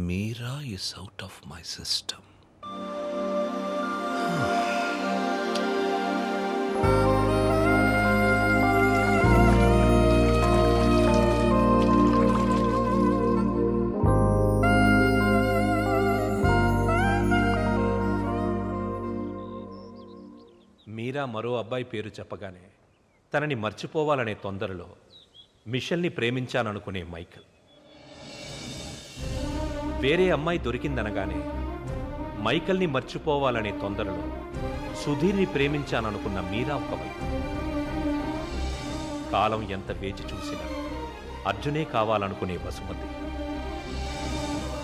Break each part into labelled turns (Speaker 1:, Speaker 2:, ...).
Speaker 1: Meera is out of my system.
Speaker 2: మీరా మరో అబ్బాయి పేరు చెప్పగానే తనని మర్చిపోవాలనే తొందరలో మిషెల్ని ప్రేమించాననుకునే మైకల్. వేరే అమ్మాయి దొరికిందనగానే మైకల్ని మర్చిపోవాలనే తొందరలో సుధీర్ని ప్రేమించాననుకున్న మీరా ఒకవైపు. కాలం ఎంత వేచి చూసినా అర్జునే కావాలనుకునే వసుమతి.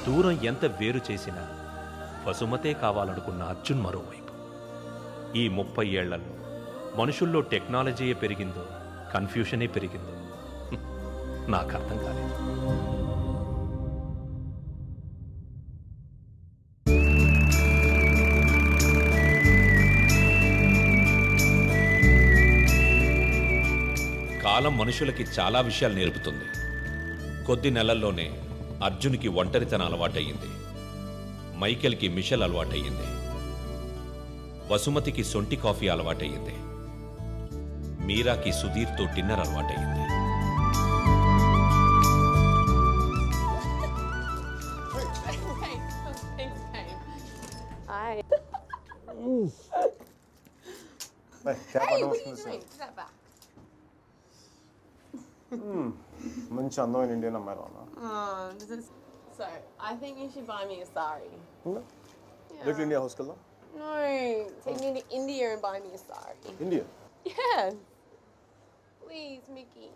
Speaker 2: దూరం ఎంత వేరు చేసినా వసుమతే కావాలనుకున్న అర్జున్ మరోవైపు. ఈ 30 ఏళ్లలో మనుషుల్లో టెక్నాలజీయే పెరిగిందో కన్ఫ్యూషనే పెరిగిందో నాకు అర్థం కాలేదు. కాలం మనుషులకి చాలా విషయాలు నేర్పుతుంది. కొద్ది నెలల్లోనే అర్జున్కి ఒంటరితనం అలవాటయ్యింది, మైకేల్కి మిషెల్ అలవాటయ్యింది, వసుమతికి సొంటి కాఫీ అలవాటయ్యింది, మీరాకి సుధీర్తో డిన్నర్ అలవాటయ్యింది.
Speaker 3: మంచి అందమైన ఇండియన్ అమ్మాయి రానా?
Speaker 4: So, I think you should buy me a sari.
Speaker 3: రేపు ఇండియా హౌస్కి వెళ్దాం.
Speaker 4: No, take me to India and buy me a sari.
Speaker 3: India?
Speaker 4: Yeah. Please, Mickey.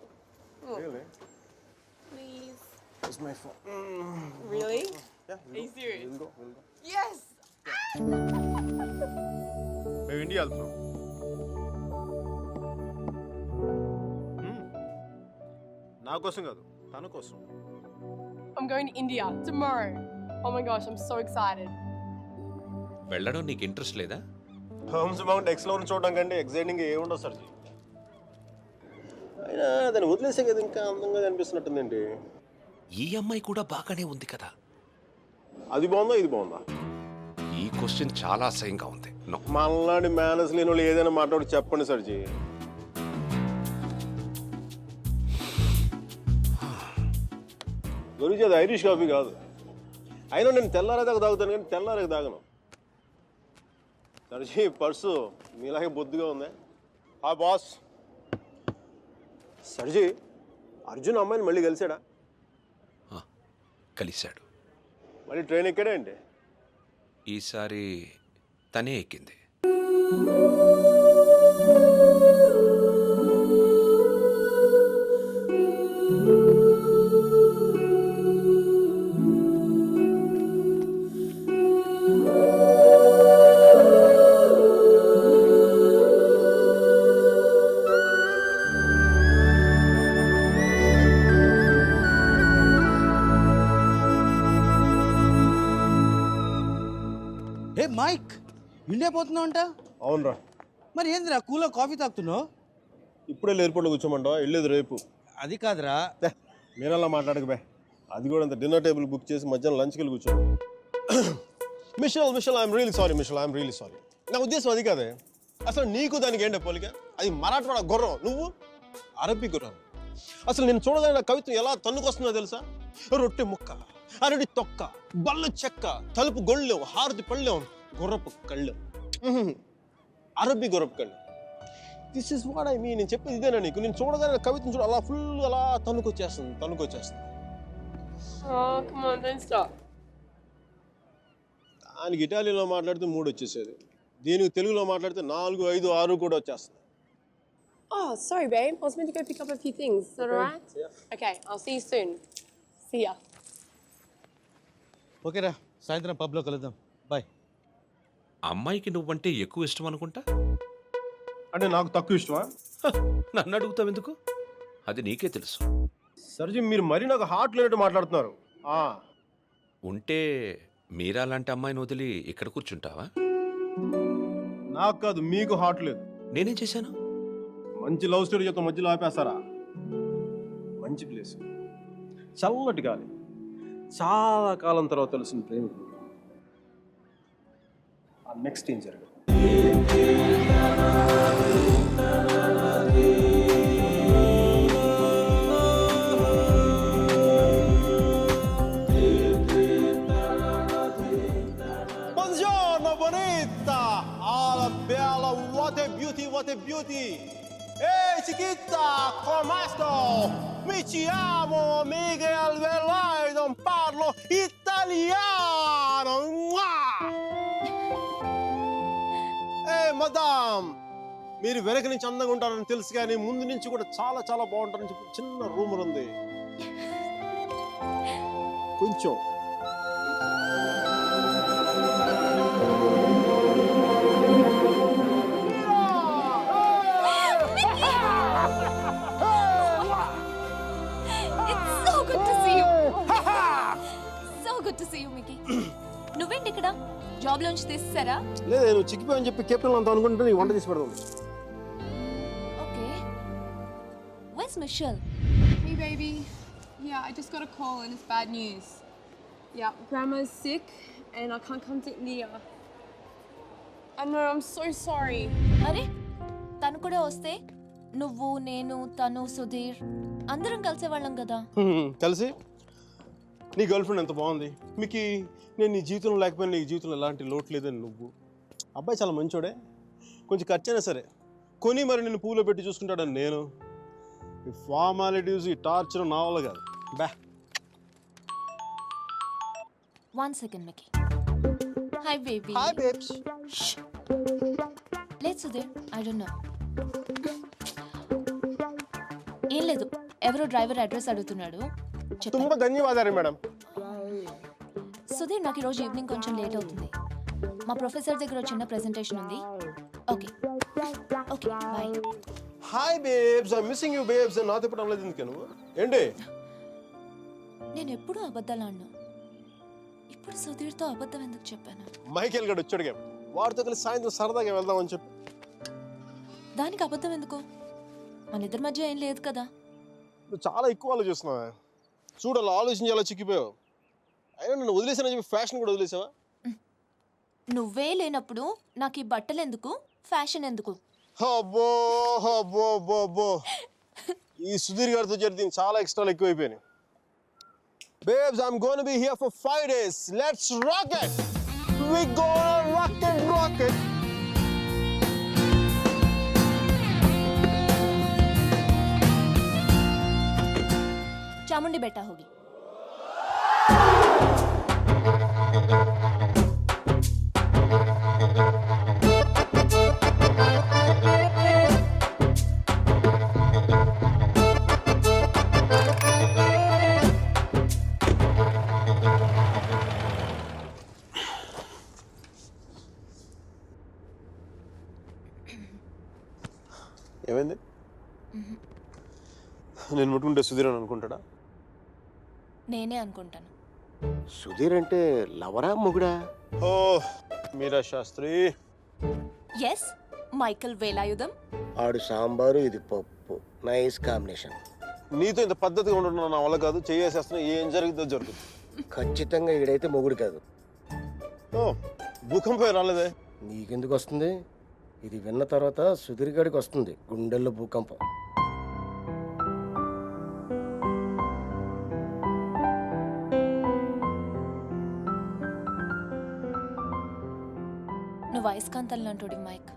Speaker 3: Really?
Speaker 4: Please.
Speaker 3: It's my phone.
Speaker 4: Really?
Speaker 3: Yeah.
Speaker 4: Are you serious?
Speaker 3: We'll go.
Speaker 4: Yes!
Speaker 3: మేము India వెళ్తున్నాం. నా కోసం కాదు, తన కోసం.
Speaker 4: I'm going to India tomorrow. Oh my gosh, I'm so excited.
Speaker 2: వెళ్ళడం నీకు interest లేదా?
Speaker 3: హోమ్స్ మౌంట్ ఎక్స్లో చూడడం కంటే ఎక్సైటింగ్ ఏముండవు సార్. అయినా దాన్ని వదిలేసే కదా ఇంకా అందంగా కనిపిస్తున్నట్టుందండి.
Speaker 1: ఈ అమ్మాయి కూడా బాగానే ఉంది కదా.
Speaker 3: అది బాగుందా ఇది బాగుందా?
Speaker 1: ఈ క్వశ్చన్ చాలా అసహ్యంగా ఉంది.
Speaker 3: మళ్ళాంటి మేనస్ లేని వాళ్ళు ఏదైనా మాట్లాడి చెప్పండి సర్జీ. గురించి అది ఐరిష్ కాఫీ కాదు. అయినా నేను తెల్లారేదాకా తాగుతాను కానీ తెల్లారేకి తాగను. సర్జీ పర్సు మీలాగే బొద్దుగా ఉంది. ఆ బాస్ సర్జీ, అర్జున్ అమ్మాయిని మళ్ళీ కలిసాడా?
Speaker 1: కలిశాడు.
Speaker 3: మళ్ళీ ట్రైన్ ఎక్కాడా అండి?
Speaker 1: ఈసారి తనే ఎక్కింది.
Speaker 5: మైక్, ఇండియా పోతున్నావు అంట?
Speaker 3: అవునరా.
Speaker 5: మరి ఏందిరా కూలో కాఫీ తాగుతున్నావు?
Speaker 3: ఇప్పుడే ఎయిర్పోర్ట్లో కూర్చోమంటావా? వెళ్ళేది రేపు.
Speaker 5: అది కాదురా.
Speaker 3: మీరలా మాట్లాడక అది కూడా అంత డిన్నర్ టేబుల్ బుక్ చేసి మధ్యాహ్నం లంచ్కి వెళ్ళి కూర్చో. Michelle I'm really sorry. Michelle I'm really sorry. నా ఉద్దేశం అది కాదే. అసలు నీకు దానికి ఏంటో పోలిక? అది మరాఠవాడ గుర్రం, నువ్వు అరబ్బీ గుర్రం. అసలు నేను చూడగానే నా కవిత్వం ఎలా తన్నుకొస్తుందో తెలుసా? రొట్టె ముక్క, అరటి తొక్క, బల్ల చెక్క, తలుపు గొళ్ళెం, హారతి పళ్ళెం, గుర్రపు కళ్ళెం, అరబ్బీ గుర్రపు కళ్ళెం. This is what I mean. నేను చెప్పేది ఇదేనా నీకు? నేను చూడగానే కవిత్వం చూడ అలా ఫుల్ అలా తన్నుకొచ్చేస్తుంది.
Speaker 4: Oh, come on, don't stop.
Speaker 3: దానికి ఇటాలియన్లో మాట్లాడితే 3 వచ్చేసేది, దీనికి తెలుగులో మాట్లాడితే 4, 5, 6 కూడా వచ్చేస్తుంది.
Speaker 4: Oh, sorry, babe. I was meant to go pick up a few things. Is that all right?
Speaker 3: Yeah.
Speaker 4: Okay, I'll see you soon. See ya.
Speaker 5: ఓకేరా, సాయంత్రం పబ్లో కలుద్దాం. బాయ్.
Speaker 1: అమ్మాయికి నువ్వంటే ఎక్కువ ఇష్టం అనుకుంటా.
Speaker 3: అంటే నాకు తక్కువ ఇష్టమా?
Speaker 1: నన్ను అడుగుతావు ఎందుకు? అది నీకే తెలుసు.
Speaker 3: సర్జీ, మీరు మరీ నాకు హార్ట్ లేనట్టు మాట్లాడుతున్నారు.
Speaker 1: ఉంటే మీరా లాంటి అమ్మాయిని వదిలి ఇక్కడ కూర్చుంటావా?
Speaker 3: నాకు కాదు, మీకు హార్ట్ లేదు.
Speaker 1: నేనేం చేశాను?
Speaker 3: మంచి లవ్ స్టోరీ చెప్తా మధ్యలో ఆపేస్తారా? మంచి ప్లేస్, చల్లటి గాలి, చాలా కాలం తర్వాత తెలిసిన ప్రేమికుడు. ఆ నెక్స్ట్ ఏం జరగదు. Buongiorno, bonita! Alla bella, what a beauty, what a beauty! Ehi, chiquita, come sto? Mi chiamo Miguel Velardo, parlo italiano! Ehi, madame! మీరు వెనక నుంచి అందంగా ఉంటారని తెలుసు కానీ ముందు నుంచి కూడా చాలా చాలా బాగుంటారని చెప్పి చిన్న రూమర్ ఉంది. కొంచెం
Speaker 6: It's so good to see you. So good to see you, Mickey. నువ్వేంటి ఇక్కడ జాబ్ లోంచి తీసేసారా?
Speaker 3: లేదు, నువ్వు చిక్కిపోయని చెప్పి కెప్టెన్ అంతా అనుకుంటే నీ వంట తీసి పెడదాం.
Speaker 6: Okay. Where's Michelle?
Speaker 4: Hey, baby. Yeah, I just got a call and it's bad news. Yeah, Grandma's sick and I can't come to India. I know, I'm so sorry.
Speaker 6: అరే తను కూడా వస్తే నువ్వు నేను తను సుధీర్ అందరం కలిసేవాళ్ళం కదా.
Speaker 3: కలిసి నీ గర్ల్ ఫ్రెండ్ ఎంత బాగుంది. మీకు నేను నీ జీవితంలో లేకపోయినా నీ జీవితంలో ఎలాంటి లోటు లేదని నువ్వు. అబ్బాయి చాలా మంచోడే, కొంచెం ఖర్చైనా సరే కొని మరి నేను పూలో పెట్టి చూసుకుంటాడని నేను. ఈ ఫార్మాలిటీస్, ఈ టార్చర్ నా వల్ల కాదు. బా.
Speaker 6: 1 second, Mickey. Hi, baby.
Speaker 3: Hi babes.
Speaker 6: లేదు సుధీర్, I don't know. ఏం లేదు, ఎవరో డ్రైవర్ అడ్రస్ అడుగుతున్నాడు.
Speaker 3: తుంబ ధన్యవాదాలు మేడం.
Speaker 6: సుధీర్, నాకు ఈరోజు ఈవినింగ్ కొంచెం లేట్ అవుతుంది. మా ప్రొఫెసర్ దగ్గర చిన్న ప్రెజెంటేషన్ ఉంది. Okay okay bye.
Speaker 3: Hi babes, I missing you babes. నాతో ఇప్పుడు అనలేదు ఎందుకు నువ్వు? ఏంటి
Speaker 6: నేను ఎప్పుడూ అబద్ధాలు ఆడినా, ఇప్పుడు సుధీర్తో అబద్ధం ఎందుకు చెప్పాను?
Speaker 3: మైకేల్ గడు వచ్చాడుగా, వాడితో కలిసి సాయంత్రం సరదాగా వెళ్దామని చెప్పి.
Speaker 6: దానికి అబద్ధం ఎందుకు? మన ఇద్దరి మధ్య ఏం లేదు కదా.
Speaker 3: నువ్వు చాలా ఎక్కువ ఆలోచిస్తున్నావా? చూడు, అలా ఆలోచించి అలా చిక్కిపోయావు. అయినా నన్ను వదిలేసానని చెప్పి ఫ్యాషన్ కూడా వదిలేసావా?
Speaker 6: నువ్వే లేనప్పుడు నాకు ఈ బట్టలు ఎందుకు, ఫ్యాషన్ ఎందుకు?
Speaker 3: అబ్బో అబ్బో అబ్బో అబ్బో, ఈ సుధీర్ గారితో జరిగి దీనికి చాలా ఎక్స్ట్రాలు ఎక్కువైపోయినాయి. Babes, I'm going to be here for 5 days. Let's rock it! We gonna rock it, rock it!
Speaker 6: Chamundi बेटा होगी.
Speaker 3: ఏమైంది? నేను ముట్టుకుంటే సుధీర్ అని అనుకుంటాడా?
Speaker 6: నేనే అనుకుంటాను.
Speaker 7: సుధీర్ అంటే లవరా మొగుడా?
Speaker 3: ఓ మీరా శాస్త్రి.
Speaker 6: Yes, Michael Velayudham.
Speaker 7: ఆడు సాంబారు, ఇది పప్పు. Nice combination.
Speaker 3: నీతో ఇంత పద్ధతిగా ఉండడం నా వల్ల కాదు. చేసేస్తున్నా, ఏం జరుగుతుందో జరుగుతుంది.
Speaker 7: ఖచ్చితంగా ఈడైతే మొగుడు కాదు.
Speaker 3: ఓ భూకంపం రాలేదే?
Speaker 7: నీకెందుకు వస్తుంది? ఇది విన్న తర్వాత సుధీర్ గారికి వస్తుంది గుండెల్లో భూకంపం.
Speaker 6: నువ్వు అయస్కాంతం లాంటి మైక్,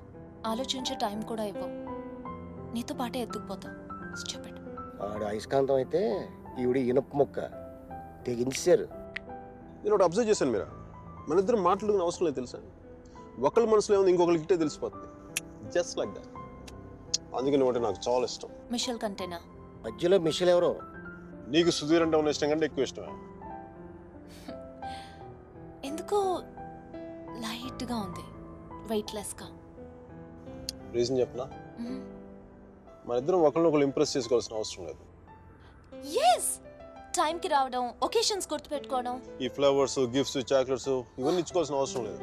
Speaker 6: ఆలోచించే టైం కూడా ఇవ్వవు. నీతో పాటే ఎత్తుకుపోతావు. Stupid.
Speaker 7: ఆడు అయస్కాంతం అయితే ఈవిడ ఇనుప ముక్క తెగించారు.
Speaker 3: నేను ఒకటి అబ్జర్వ్ చేశాను మీరా, మన ఇద్దరు మాట్లాడుకునే అవసరం లేదు తెలుసా. ఒకళ్ళ మనసులో ఏముంది ఇంకొకరికి ఇట్టే తెలిసిపోతుంది. Just like that. అందుకని ఒకటి నాకు చాలా ఇష్టం.
Speaker 6: మిషల్ కంటేనా?
Speaker 7: మధ్యలో మిషల్ ఎవరో?
Speaker 3: నీకు సుధీర్ అంటే ఉన్న ఇష్టం కంటే ఎక్కువ ఇష్టమే.
Speaker 6: ఎందుకో లైట్గా ఉంది, వెయిట్లెస్గా.
Speaker 3: రీజన్ చెప్పనా? మన ఇద్దరం ఒకరినొకరు ఇంప్రెస్ చేసుకోవాల్సిన అవసరం లేదు.
Speaker 6: ఎస్, టైంకి రావడం, ఒకేషన్స్ గుర్తుపెట్టుకోవడం.
Speaker 3: ఈ ఫ్లవర్స్, గిఫ్ట్స్, చాక్లెట్స్ ఇవన్నీ ఇచ్చుకోవాల్సిన అవసరం లేదు.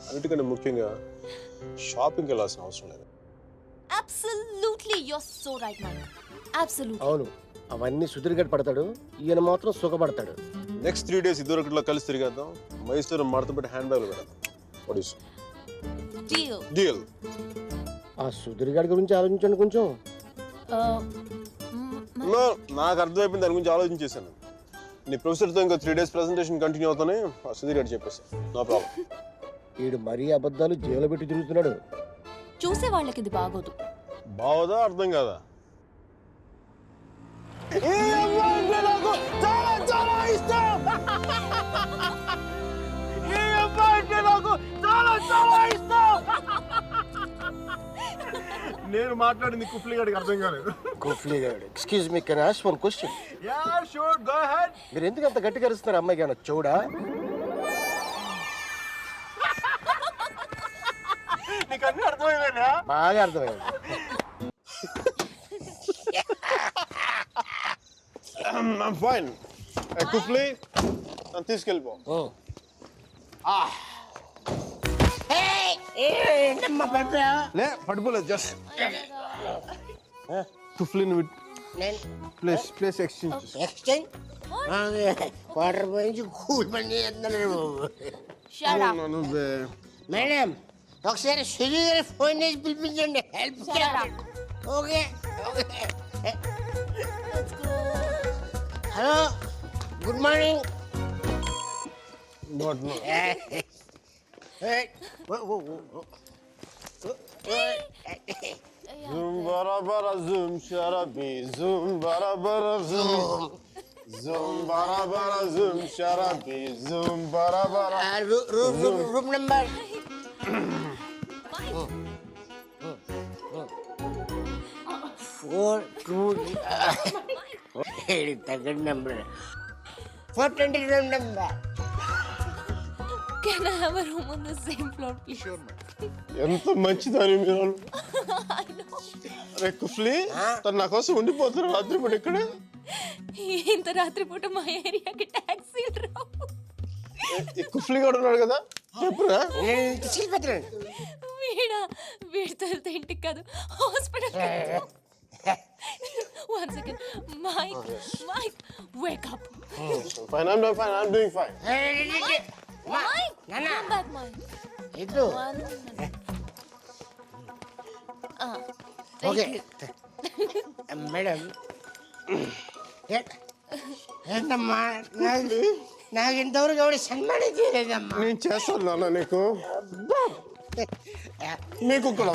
Speaker 3: అన్నిటికంటే ముఖ్యంగా షాపింగ్కి వెళ్ళాల్సిన అవసరం లేదు.
Speaker 6: Absolutely, you are so right Mike. Absolutely.
Speaker 7: అవును, అవన్నీ సుధీర్ గారు పడతాడు, ఈయన మాత్రం సుఖపడతాడు.
Speaker 3: నెక్స్ట్ 3 days ఇద్దరు కలిసి తిరిగేద్దాం. మైసూరు మడత పెట్టి హ్యాండ్ బ్యాగ్ పెడదాం. డీల్.
Speaker 7: ఆ సుధీర్ గారి గురించి ఆలోచించండి కొంచెం.
Speaker 3: నాకు అర్థమైపోయింది, దాని గురించి ఆలోచించేసాను. నీ ప్రొఫెసర్తో ఇంకా 3 days ప్రెజెంటేషన్ కంటిన్యూ అవుతానే సుధీర్ గారు చెప్పేసి నో ప్రాబ్లం.
Speaker 7: వీడు మరీ అబద్ధాలు జైలు పెట్టి తిరుగుతున్నాడు.
Speaker 6: చూసే వాళ్ళకి ఇది బాగోదు.
Speaker 3: బావదా అర్థం కాదా? నేను మాట్లాడింది కుఫ్లీ గారికి అర్థం కాలేదు.
Speaker 7: కుఫ్లీ గారు, excuse me, can I ask one question?
Speaker 3: Yeah sure, go ahead.
Speaker 7: మీరు ఎందుకు అంత గట్టిగా అరుస్తున్నారు? అమ్మాయికి ఏమన్నా చూడా?
Speaker 3: నీకు అన్నీ అర్థమైందా?
Speaker 7: బాగా అర్థమైంది.
Speaker 3: I'm fine. కుఫ్లీ నన్ను తీసుకెళ్ళిపో. లే పడిపోలేదు, జస్ట్ కుఫ్లీని ప్లేస్ ఎక్స్చేంజ్.
Speaker 8: వాటర్ పోయించి కూల్ పని చేస్తున్నాడు.
Speaker 3: నువ్వే
Speaker 8: మేడం ఒకసారి సుధీర్ గారి ఫోన్ చేసి పిలిపించండి, help. Okay. Hello, good morning.
Speaker 3: Zoom bara bara zoom sharabi zoom bara bara zoom zoom bara bara zoom sharabi zoom bara bara
Speaker 8: room number 4 తగ్గ number 420 room number.
Speaker 6: Can I have a room on the same floor, please?
Speaker 3: ఎంత మంచిదని మీరు. అరే కుఫ్లీ, తను నా కోసం ఉండిపోతారు రాత్రి పూట ఇక్కడే.
Speaker 6: ఇంత రాత్రిపూట మా ఏరియాకి టాక్సీలు రావు.
Speaker 3: ఈ కుఫ్లీ కూడా ఉన్నాడు కదా, చెప్పురా.
Speaker 6: వీడితో వెళ్తే ఇంటికి కాదు, hospital. 1 second. Mike, wake up.
Speaker 3: Fine, I'm doing fine.
Speaker 6: Mike, come back, Mike.
Speaker 8: ఇటు.
Speaker 6: 1 minute.
Speaker 8: Okay madam. ఏంటమ్మా, నాకు ఇంతవరకు ఎవరు సన్మానం చేయలేదమ్మా.
Speaker 3: నేను చేస్తాను నాన్న నీకు. మీకు కూడా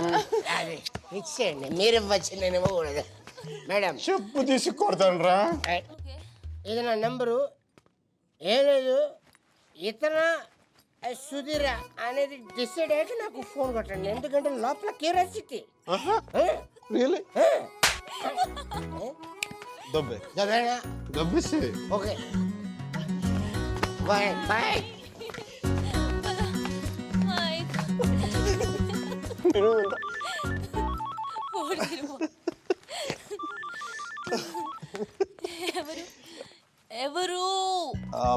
Speaker 8: అది ఇచ్చేయండి, మీరు ఇవ్వచ్చు, నేను ఇవ్వకూడదు. మేడం
Speaker 3: చెప్పు తీసి కొడతాను రా.
Speaker 8: ఇది నా నెంబరు. ఏం లేదు, ఇతర సుధీర అనేది డిసైడ్ అయ్యాక నాకు ఫోన్ కొట్టండి, ఎందుకంటే లోపల క్యూరియాసిటీ.
Speaker 3: రియలీ? దబ్బే దబ్బేసి.
Speaker 8: Okay, bye bye.
Speaker 6: Mike. ఎవరు?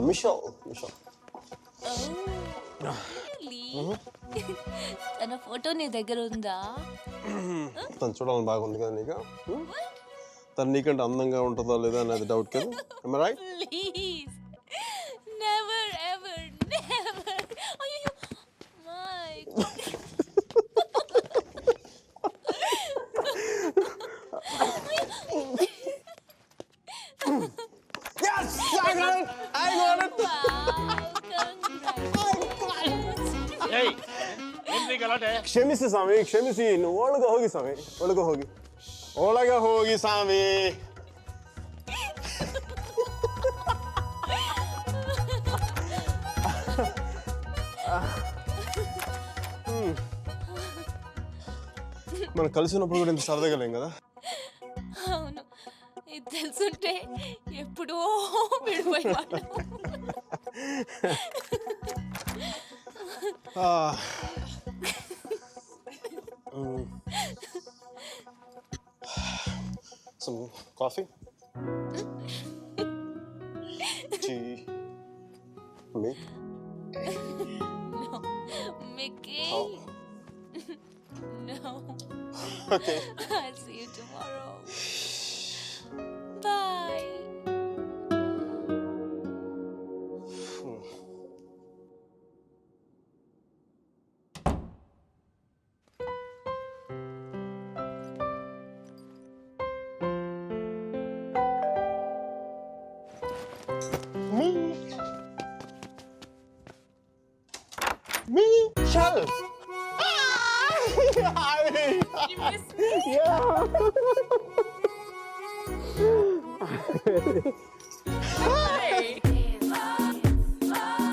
Speaker 3: మిషల్.
Speaker 6: తన ఫోటో నీ దగ్గర ఉందా?
Speaker 3: తను చూడాలని బాగుంది కదా నీకు. తను నీకంటే అందంగా ఉంటుందో లేదా అనేది డౌట్ కదా. Am I right?
Speaker 6: Please. Never ever, never. అయ్యో Mike.
Speaker 3: Yes, I got it. ಕ್ಷಮಿಸಿ ಸ್ವಾಮಿ, ಕ್ಷಮಿಸಿ. ಇನ್ನು ಒಳಗೆ ಹೋಗಿ ಸ್ವಾಮಿ, ಒಳಗೆ ಹೋಗಿ ಸ್ವಾಮಿ. మనం కలిసినప్పుడు కూడా ఇంత సరదాగా లేం కదా.
Speaker 6: అవును, ఇది తెలుసుంటే ఎప్పుడో విడిపోయేవాళ్ళం.
Speaker 3: Some coffee? Tea? Me?
Speaker 6: No, Mickey.
Speaker 3: Oh.
Speaker 6: No.
Speaker 3: Okay.
Speaker 6: I'll see you tomorrow. Bye.
Speaker 3: Shell.
Speaker 6: You miss me?
Speaker 3: Yeah.